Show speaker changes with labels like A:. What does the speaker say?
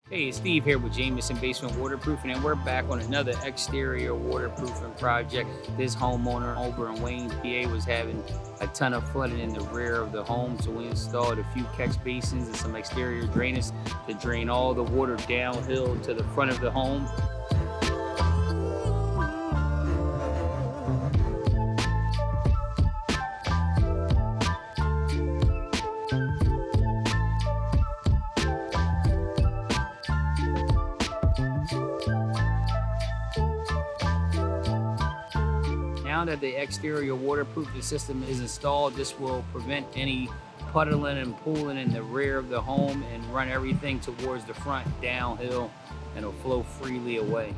A: Hey, it's Steve here with Jamison Basement Waterproofing, and we're back on another exterior waterproofing project. This homeowner over in Wayne, PA was having a ton of flooding in the rear of the home, so we installed a few catch basins and some exterior drainage to drain all the water downhill to the front of the home. Now that the exterior waterproofing system is installed, this will prevent any puddling and pooling in the rear of the home and run everything towards the front downhill, and it'll flow freely away.